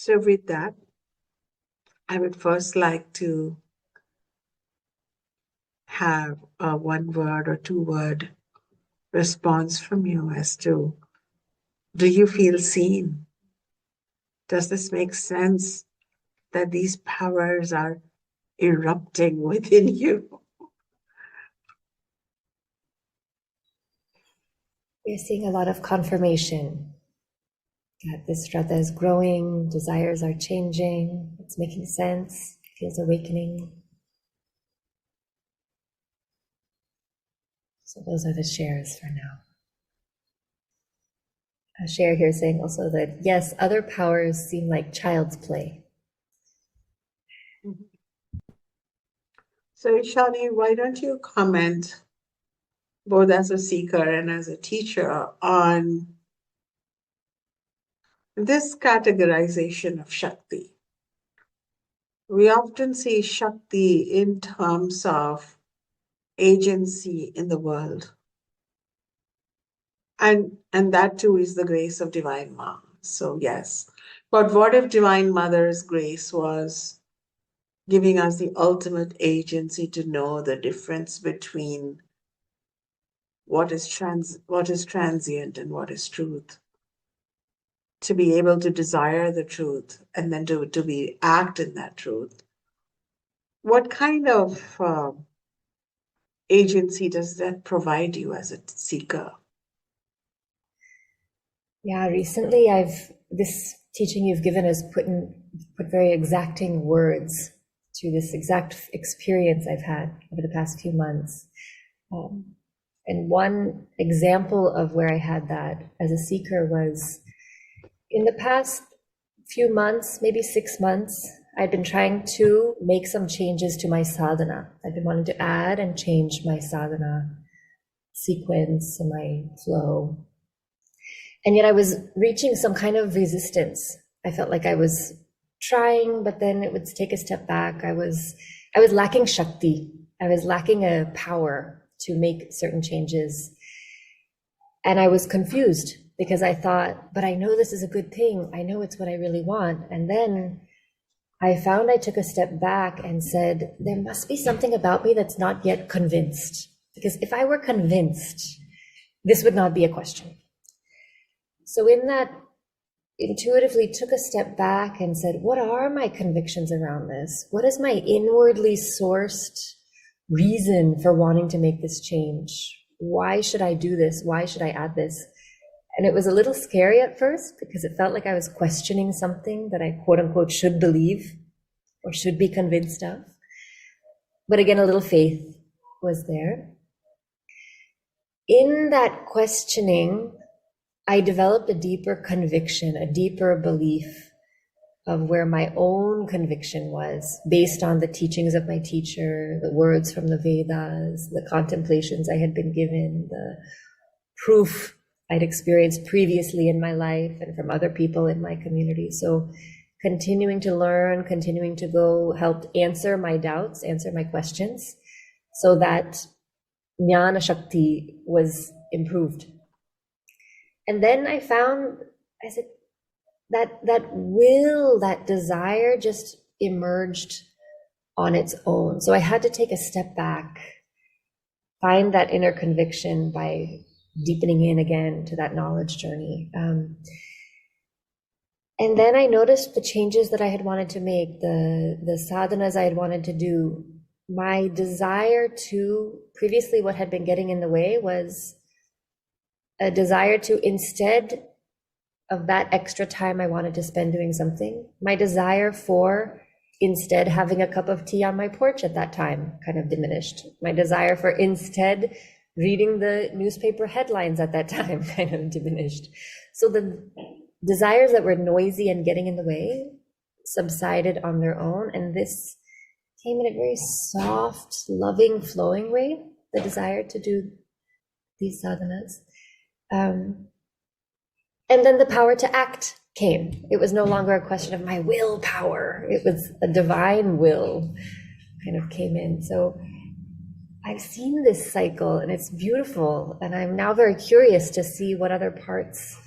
So with that, I would first like to have a 1 word or 2 word response from you as to, do you feel seen? Does this make sense that these powers are erupting within you? We're seeing a lot of confirmation that this Shraddha is growing, desires are changing, it's making sense, feels awakening. So those are the shares for now. A share here saying also that, yes, other powers seem like child's play. So Ishani, why don't you comment, both as a seeker and as a teacher, on this categorization of Shakti? We often see Shakti in terms of agency in the world. And that too is the grace of Divine Mom. So yes. But what if Divine Mother's grace was giving us the ultimate agency to know the difference between what is transient and what is truth? To be able to desire the truth and then to act in that truth. What kind of agency does that provide you as a seeker? Yeah, recently this teaching you've given has put very exacting words to this exact experience I've had over the past few months. And one example of where I had that as a seeker was in the past few months, maybe 6 months, I'd been trying to make some changes to my sadhana. I've been wanting to add and change my sadhana sequence and my flow. And yet I was reaching some kind of resistance. I felt like I was trying, but then it would take a step back. I was lacking Shakti. I was lacking a power to make certain changes. And I was confused because I thought, but I know this is a good thing. I know it's what I really want. And then I found I took a step back and said, there must be something about me that's not yet convinced. Because if I were convinced, this would not be a question. So in that, intuitively took a step back and said, what are my convictions around this? What is my inwardly sourced reason for wanting to make this change? Why should I do this? Why should I add this? And it was a little scary at first because it felt like I was questioning something that I quote unquote should believe or should be convinced of. But again, a little faith was there. In that questioning, I developed a deeper conviction, a deeper belief of where my own conviction was based on the teachings of my teacher, the words from the Vedas, the contemplations I had been given, the proof I'd experienced previously in my life and from other people in my community. So continuing to learn, continuing to go helped answer my doubts, answer my questions, so that Jnana Shakti was improved. And then I said, that will, that desire just emerged on its own. So I had to take a step back, find that inner conviction by deepening in again to that knowledge journey. And then I noticed the changes that I had wanted to make, the sadhanas I had wanted to do. My desire to, previously what had been getting in the way was a desire to, instead of that extra time I wanted to spend doing something, my desire for instead having a cup of tea on my porch at that time kind of diminished. My desire for instead reading the newspaper headlines at that time kind of diminished. So the desires that were noisy and getting in the way subsided on their own. And this came in a very soft, loving, flowing way, the desire to do these sadhanas. And then the power to act came. It was no longer a question of my willpower. It was a divine will kind of came in. So I've seen this cycle and it's beautiful. And I'm now very curious to see what other parts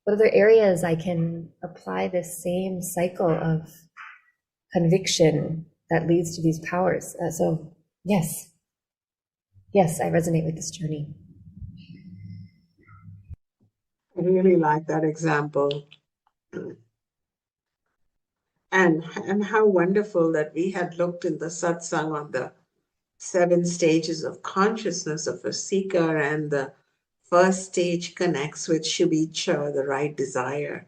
what other areas I can apply this same cycle of conviction that leads to these powers. So yes, I resonate with this journey. I really like that example. And how wonderful that we had looked in the satsang on the 7 stages of consciousness of a seeker, and the first stage connects with Shubhicca, the right desire,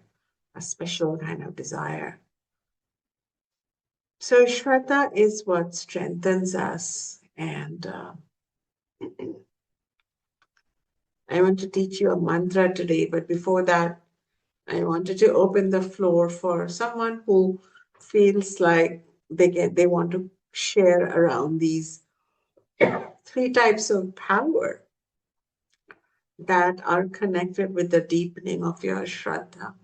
a special kind of desire. So Shraddha is what strengthens us, and I want to teach you a mantra today, but before that, I wanted to open the floor for someone who feels like they want to share around these 3 types of power that are connected with the deepening of your Shraddha.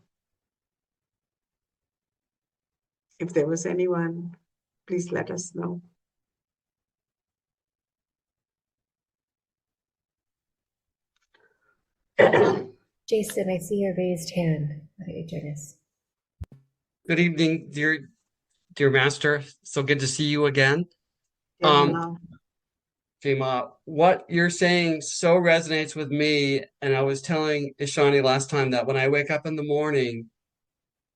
If there was anyone, please let us know. Jason, I see your raised hand. Why don't you join us? Good evening, dear master. So good to see you again. Yeah. Fima, what you're saying so resonates with me. And I was telling Ishani last time that when I wake up in the morning,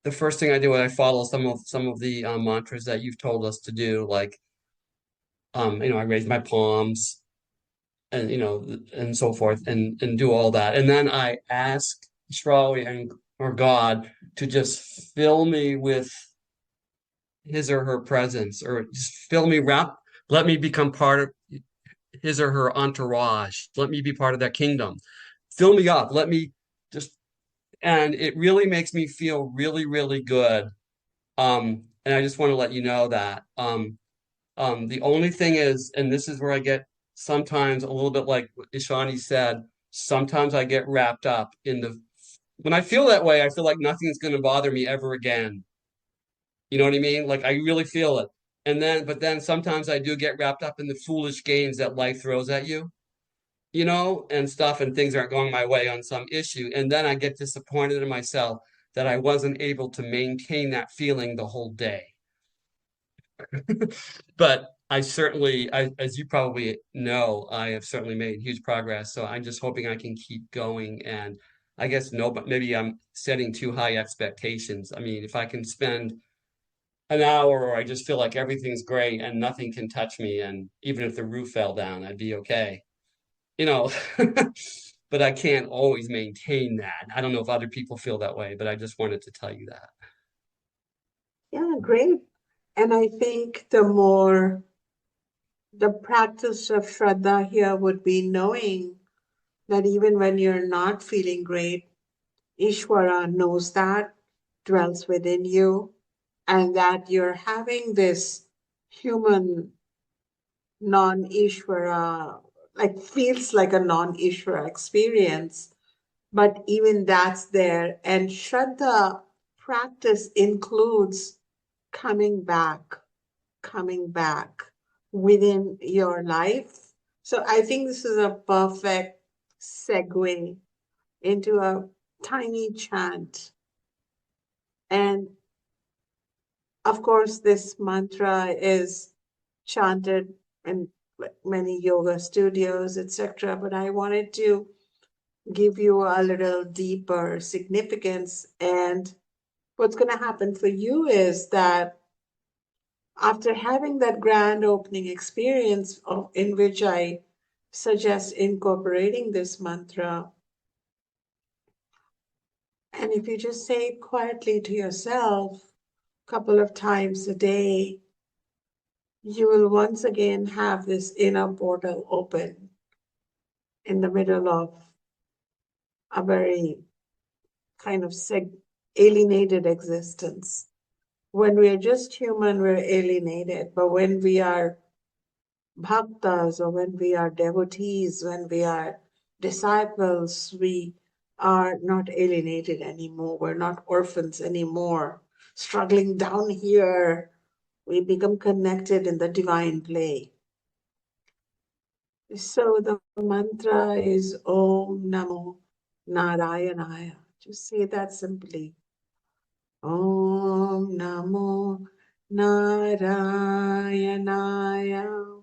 the first thing I do is I follow some of the mantras that you've told us to do. Like, I raise my palms, and and so forth, and do all that. And then I ask Shraddha or God to just fill me with his or her presence, or just let me become part of his or her entourage. Let me be part of that kingdom. Fill me up. Let me just, and it really makes me feel really, really good. And I just want to let you know that. The only thing is, and this is where I get sometimes a little bit like what Ishani said, sometimes I get wrapped up when I feel that way, I feel like nothing's going to bother me ever again. You know what I mean? Like I really feel it. But then sometimes I do get wrapped up in the foolish games that life throws at you, and stuff, and things aren't going my way on some issue. And then I get disappointed in myself that I wasn't able to maintain that feeling the whole day. But as you probably know, I have certainly made huge progress. So I'm just hoping I can keep going. And I guess no, but maybe I'm setting too high expectations. I mean, if I can spend an hour or I just feel like everything's great and nothing can touch me, and even if the roof fell down, I'd be okay. But I can't always maintain that. I don't know if other people feel that way, but I just wanted to tell you that. Yeah, great. And I think the practice of Shraddha here would be knowing that even when you're not feeling great, Ishvara knows that, dwells within you, and that you're having this human non-Ishvara, like feels like a non-Ishvara experience, but even that's there. And Shraddha practice includes coming back within your life. So I think this is a perfect segue into a tiny chant. And of course, this mantra is chanted in many yoga studios, etc. But I wanted to give you a little deeper significance. And what's going to happen for you is that after having that grand opening experience in which I suggest incorporating this mantra, and if you just say it quietly to yourself a couple of times a day, you will once again have this inner portal open in the middle of a very kind of alienated existence. When we're just human, we're alienated. But when we are bhaktas, or when we are devotees, when we are disciples, we are not alienated anymore. We're not orphans anymore, struggling down here. We become connected in the divine play. So the mantra is Om Namo Narayana. Just say that simply. Om Namo Narayanaya.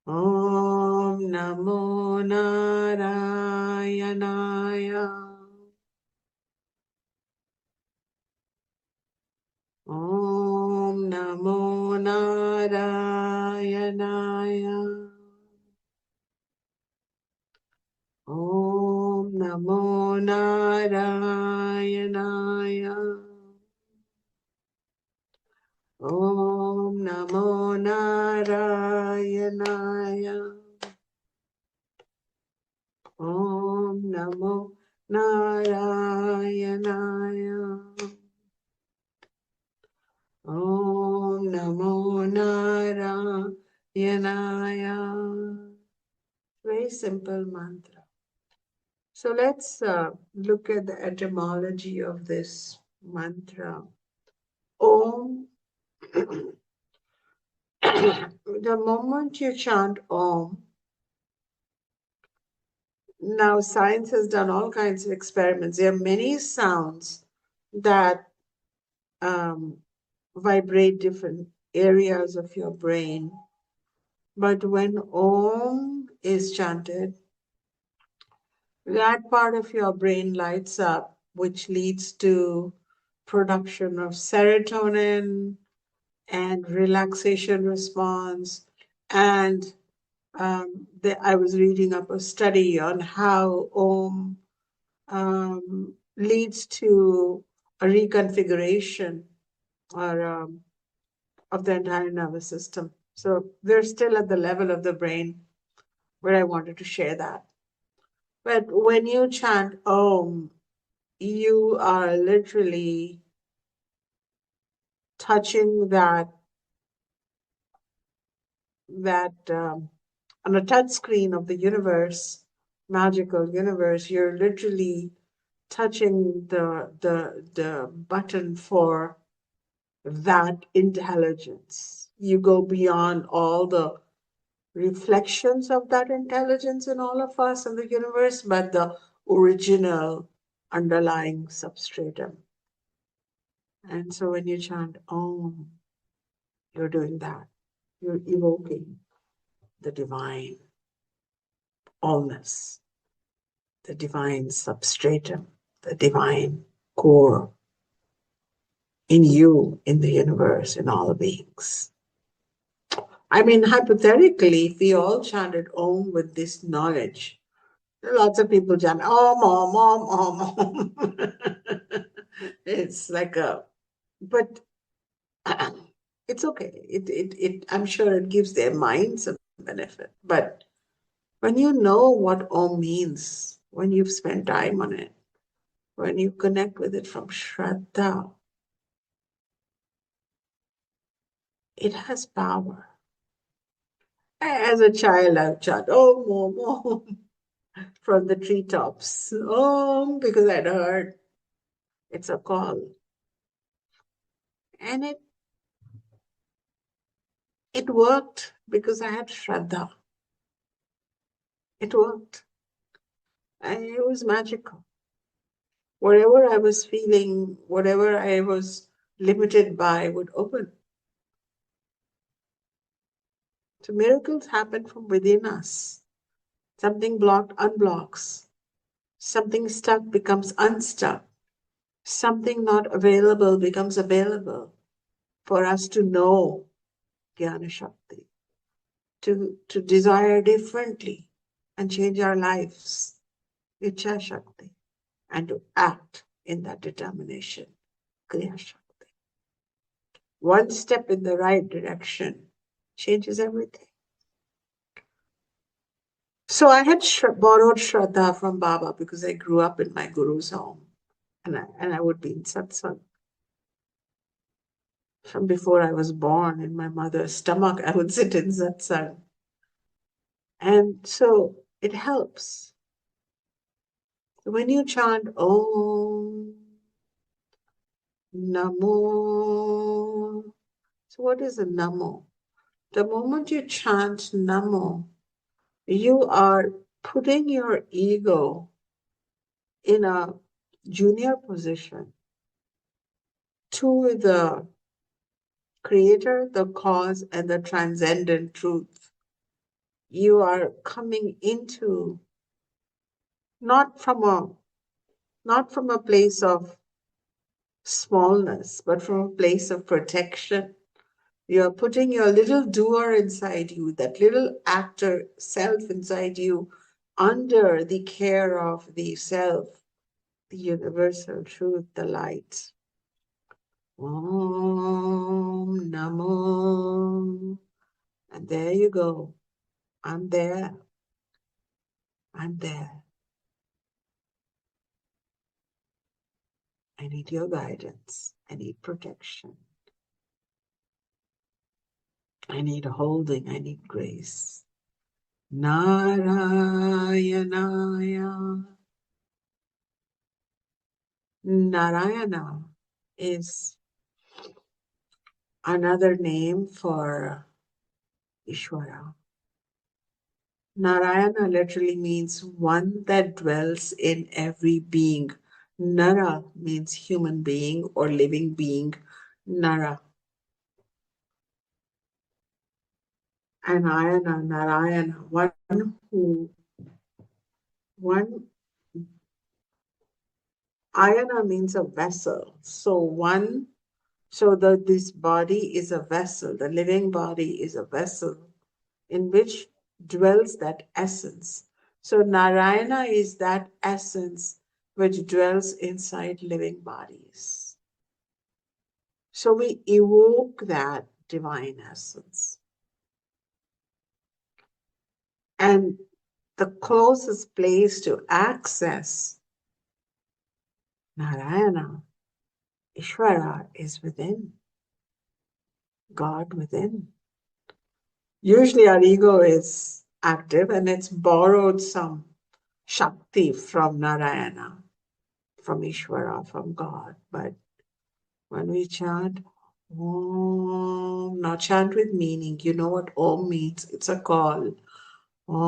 Om Namo Narayanaya. Om Namo Narayanaya. Om Namo Narayanaya. Om Namo Narayanaya. Om Namo Narayanaya. Om Namo Narayanaya. Very simple mantra. So let's look at the etymology of this mantra. Om. The moment you chant Om, now science has done all kinds of experiments. There are many sounds that vibrate different areas of your brain. But when Om is chanted, that part of your brain lights up, which leads to production of serotonin and relaxation response. And I was reading up a study on how Om leads to a reconfiguration or of the entire nervous system. So we're still at the level of the brain where I wanted to share that. But when you chant Om, you are literally touching that on a touch screen of the universe, magical universe. You're literally touching the button for that intelligence. You go beyond all the reflections of that intelligence in all of us and the universe, but the original underlying substratum. And so when you chant Om, you're doing that. You're evoking the divine allness, the divine substratum, the divine core in you, in the universe, in all beings. I mean, hypothetically, if we all chanted Om with this knowledge, lots of people chant Om, Om, Om, Om, Om. It's like but it's okay. I'm sure it gives their mind some benefit. But when you know what Om means, when you've spent time on it, when you connect with it from Shraddha, it has power. As a child, I've chanted Om, Om, Om from the treetops. Om, because I'd heard it's a call. And it worked because I had Shraddha. It worked. And it was magical. Whatever I was feeling, whatever I was limited by would open. So miracles happen from within us. Something blocked unblocks. Something stuck becomes unstuck. Something not available becomes available for us to know Jnana Shakti, to desire differently and change our lives, Iccha Shakti, and to act in that determination, Kriya Shakti. One step in the right direction changes everything. So I had borrowed Shraddha from Baba because I grew up in my guru's home, and I would be in satsang. From before I was born in my mother's stomach, I would sit in satsang. And so it helps. When you chant Om Namo, so what is a Namo? The moment you chant Namo, you are putting your ego in a junior position to the creator, the cause, and the transcendent truth. You are coming into not from a place of smallness, but from a place of protection. You're putting your little doer inside you, that little actor self inside you, under the care of the self, the universal truth, the light. Om Namo. And there you go. I'm there. I'm there. I need your guidance. I need protection. I need holding. I need grace. Narayanaya. Narayana is another name for Ishvara. Narayana literally means one that dwells in every being. Nara means human being or living being. Nara. And Ayana, Narayana, one, Ayana means a vessel. This body is a vessel, the living body is a vessel in which dwells that essence. So Narayana is that essence which dwells inside living bodies. So we evoke that divine essence. And the closest place to access Narayana, Ishvara, is within, God within. Usually our ego is active and it's borrowed some Shakti from Narayana, from Ishvara, from God. But when we chant Om, now chant with meaning. You know what Om means? It's a call. Om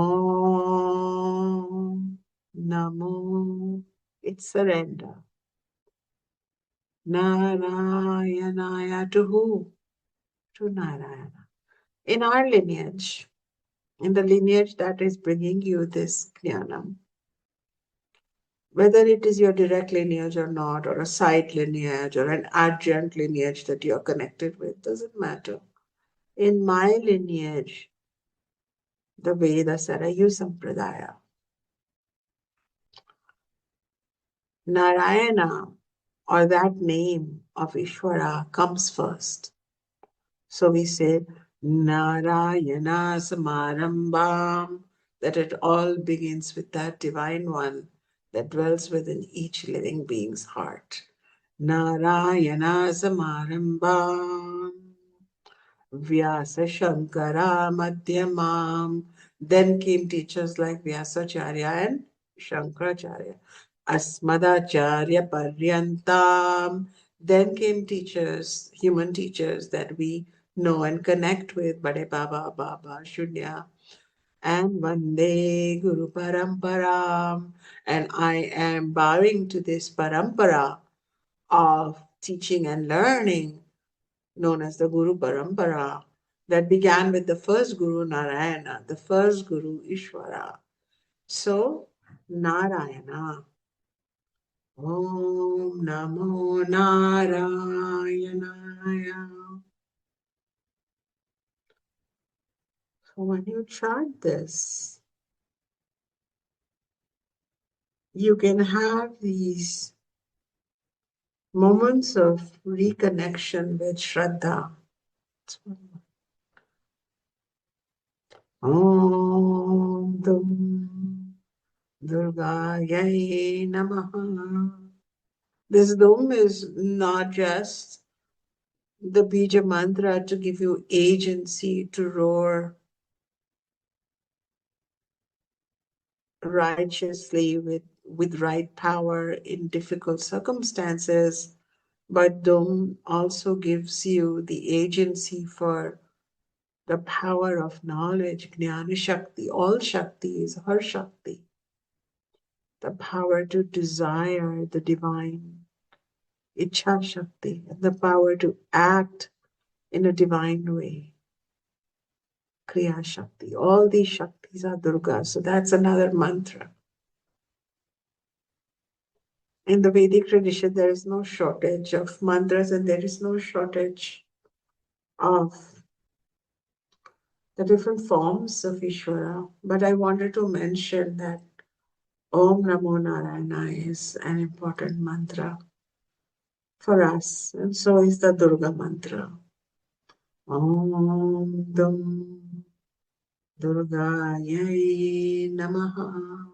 Namo. It's surrender. Narayanaya, to who? To Narayana. In our lineage, in the lineage that is bringing you this jnana, whether it is your direct lineage or not, or a side lineage or an adjunct lineage that you're connected with, doesn't matter. In my lineage, the Veda Sarayu Sampradaya, Narayana, or that name of Ishvara, comes first. So we say Narayana Samarambam, that it all begins with that divine one that dwells within each living being's heart. Narayana Samarambam Vyasa Shankara Madhyamam. Then came teachers like Vyasacharya and Shankaracharya. Asmadacharya Paryantam. Then came teachers, human teachers that we know and connect with, Bade Baba, Baba, Shunya, and Vande Guru Paramparam. And I am bowing to this parampara of teaching and learning known as the Guru Parampara that began with the first Guru Narayana, the first Guru Ishvara. So, Narayana. Om Namo Narayana. So when you chant this, you can have these moments of reconnection with Shraddha. Om Dum Durgayai Namaha. This Dum is not just the Bija mantra to give you agency to roar righteously with right power in difficult circumstances, but Dum also gives you the agency for the power of knowledge, Jnana Shakti. All Shakti is her Shakti. The power to desire the divine, Iccha Shakti, and the power to act in a divine way, Kriya Shakti. All these Shaktis are Durga. So that's another mantra. In the Vedic tradition, there is no shortage of mantras and there is no shortage of the different forms of Ishvara. But I wanted to mention that Aum Namo Narayana is an important mantra for us, and so is the Durga mantra. Om Dum Durgayai Namaha.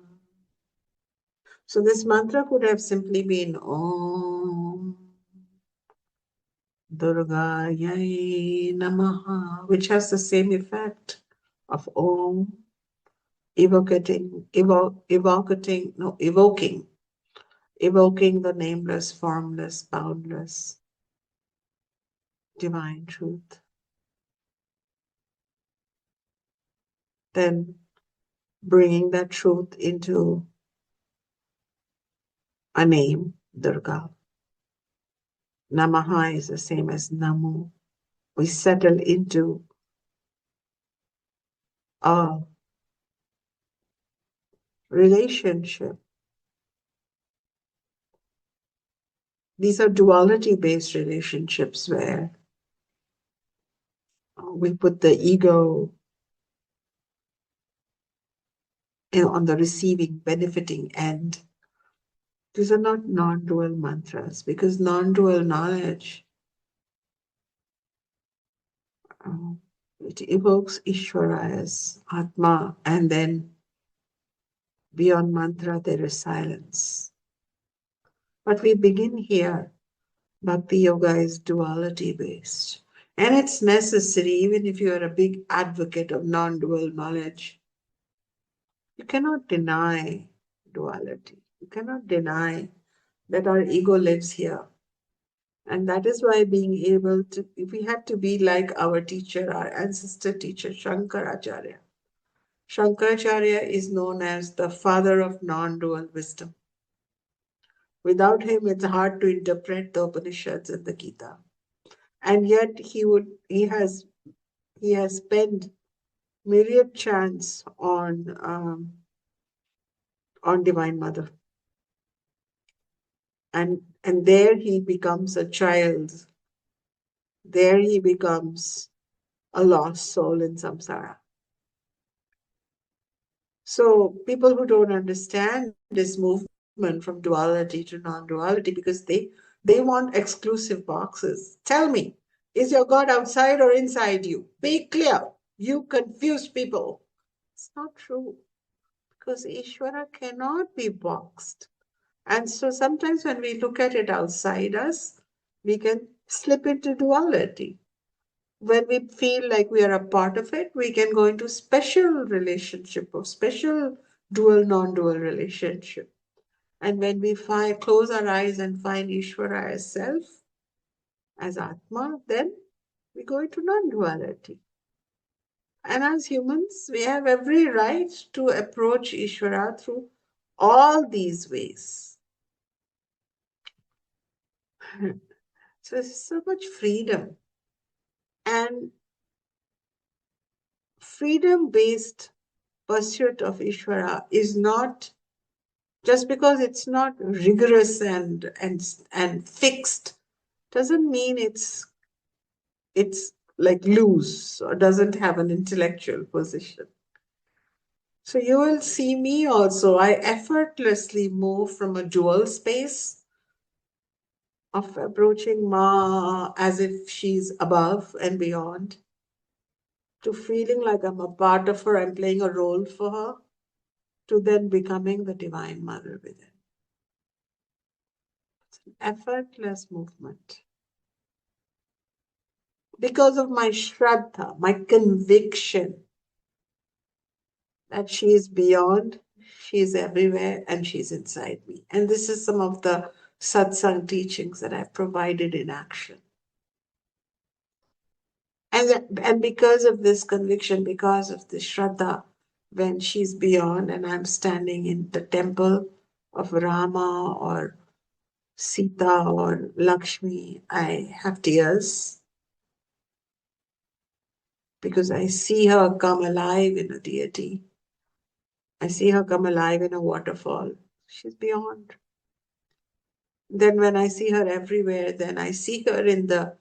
So this mantra could have simply been Om Durgayai Namaha, which has the same effect of Om, evoking the nameless, formless, boundless, divine truth. Then bringing that truth into a name, Durga. Namaha is the same as Namo. We settle into a relationship. These are duality-based relationships where we put the ego on the receiving, benefiting end. These are not non-dual mantras because non-dual knowledge, it evokes Ishvara as Atma, and then beyond mantra there is silence. But we begin here. Bhakti Yoga is duality based. And it's necessary, even if you are a big advocate of non-dual knowledge. You cannot deny duality. You cannot deny that our ego lives here. And that is why being able to, we have to be like our teacher, our ancestor teacher, Shankaracharya. Shankaracharya is known as the father of non-dual wisdom. Without him, it's hard to interpret the Upanishads and the Gita. And yet he has spent myriad chants on Divine Mother. And there he becomes a child. There he becomes a lost soul in samsara. So people who don't understand this movement from duality to non-duality, because they want exclusive boxes. Tell me, is your God outside or inside you? Be clear. You confused people. It's not true, because Ishvara cannot be boxed. And so sometimes when we look at it outside us, we can slip into duality. When we feel like we are a part of it, we can go into special relationship or special dual, non-dual relationship. And when we close our eyes and find Ishvara as self, as Atma, then we go into non-duality. And as humans, we have every right to approach Ishvara through all these ways. So there's so much freedom. And freedom-based pursuit of Ishvara is not, just because it's not rigorous and fixed, doesn't mean it's like loose or doesn't have an intellectual position. So you will see me also, I effortlessly move from a dual space of approaching Ma as if she's above and beyond, to feeling like I'm a part of her, I'm playing a role for her, to then becoming the Divine Mother within. It's an effortless movement. Because of my Shraddha, my conviction that she is beyond, she is everywhere, and she's inside me. And this is some of the satsang teachings that I've provided in action. And because of this conviction, because of this Shraddha, when she's beyond and I'm standing in the temple of Rama or Sita or Lakshmi, I have tears because I see her come alive in a deity. I see her come alive in a waterfall. She's beyond. Then when I see her everywhere, then I see her in the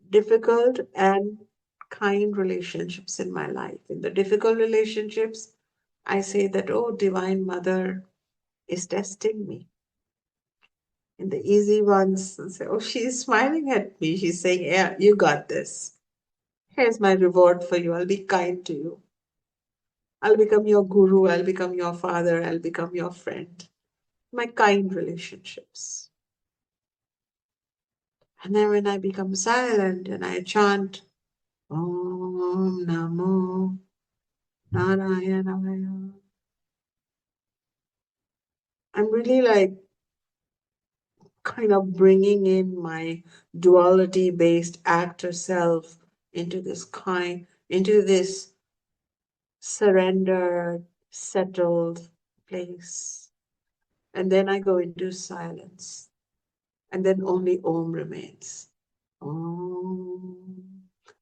difficult and kind relationships in my life. In the difficult relationships, I say that, oh, Divine Mother is testing me. In the easy ones, I say, oh, she's smiling at me. She's saying, yeah, you got this. Here's my reward for you. I'll be kind to you. I'll become your guru. I'll become your father. I'll become your friend. My kind relationships. And then when I become silent and I chant, Aum Namo Narayana, I'm really like kind of bringing in my duality based actor self into this surrendered, settled place. And then I go into silence. And then only Om remains. Om.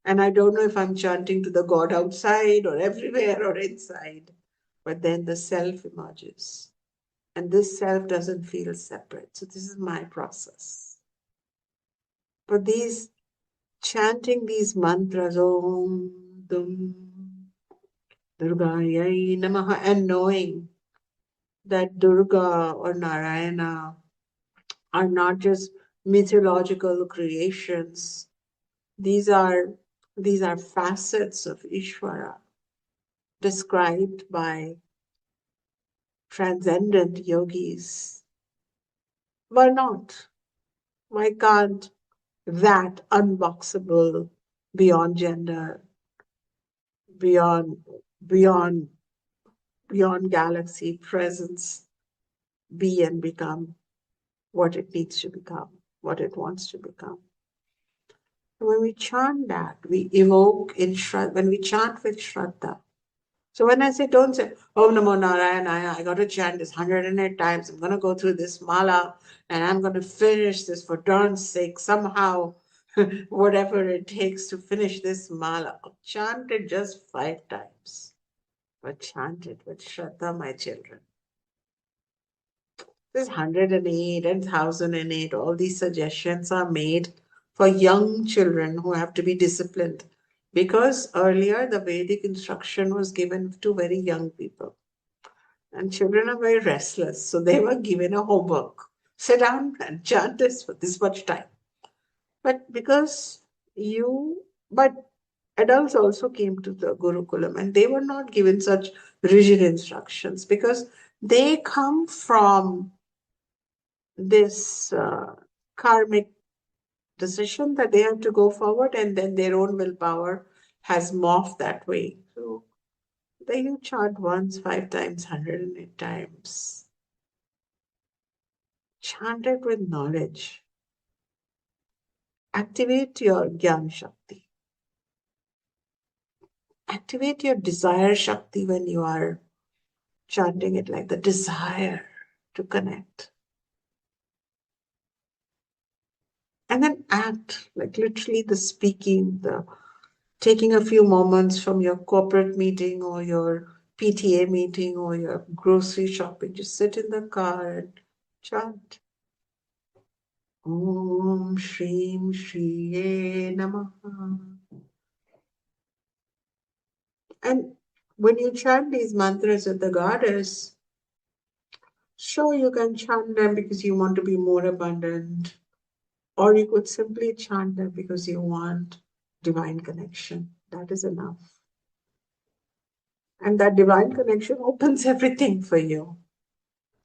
And I don't know if I'm chanting to the God outside or everywhere or inside, but then the self emerges. And this self doesn't feel separate. So this is my process. But these chanting these mantras, Om, Dum, Durgayai Namaha, and knowing that Durga or Narayana are not just mythological creations. These are facets of Ishvara described by transcendent yogis. Why not? Why can't that unboxable, beyond gender, beyond beyond beyond galaxy presence be and become what it needs to become, what it wants to become? When we chant that, we evoke in Shraddha, when we chant with Shraddha. So when I say, don't say, Om Namo Narayana, I got to chant this 108 times. I'm going to go through this mala and I'm going to finish this for darn's sake, somehow, whatever it takes to finish this mala. Chant it just 5 times, but chant it with Shraddha, my children. This 108 and 1008, all these suggestions are made for young children who have to be disciplined. Because earlier the Vedic instruction was given to very young people. And children are very restless. So they were given a homework. Sit down and chant this for this much time. But but adults also came to the Gurukulam and they were not given such rigid instructions because they come from this karmic decision that they have to go forward, and then their own willpower has morphed that way. So they you chant once, 5 times, 108 times. Chant it with knowledge. Activate your Jnana Shakti. Activate your desire Shakti when you are chanting it, like the desire to connect. And then act, like literally the speaking, the taking a few moments from your corporate meeting or your PTA meeting or your grocery shopping. Just sit in the car and chant. Om Shrim Shriye Namaha. And when you chant these mantras of the goddess, sure, you can chant them because you want to be more abundant, or you could simply chant them because you want divine connection. That is enough. And that divine connection opens everything for you.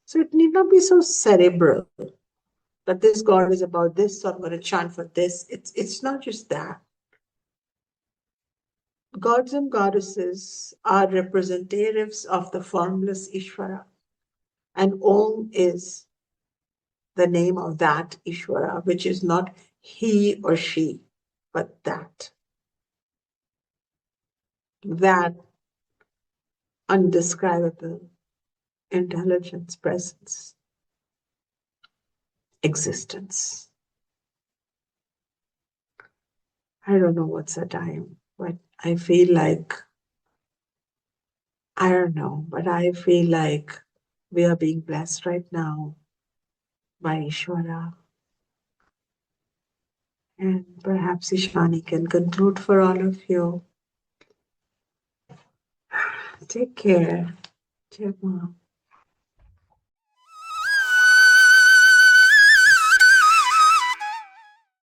So it need not be so cerebral that this God is about this, so I'm going to chant for this. It's not just that. Gods and goddesses are representatives of the formless Ishvara. And Om is the name of that Ishvara, which is not he or she, but that. that undescribable intelligence, presence, existence. I don't know what's the time, but I feel like, I don't know, but I feel like we are being blessed right now by Ishvara. And perhaps Ishani can conclude for all of you. Take care. Dear Mom.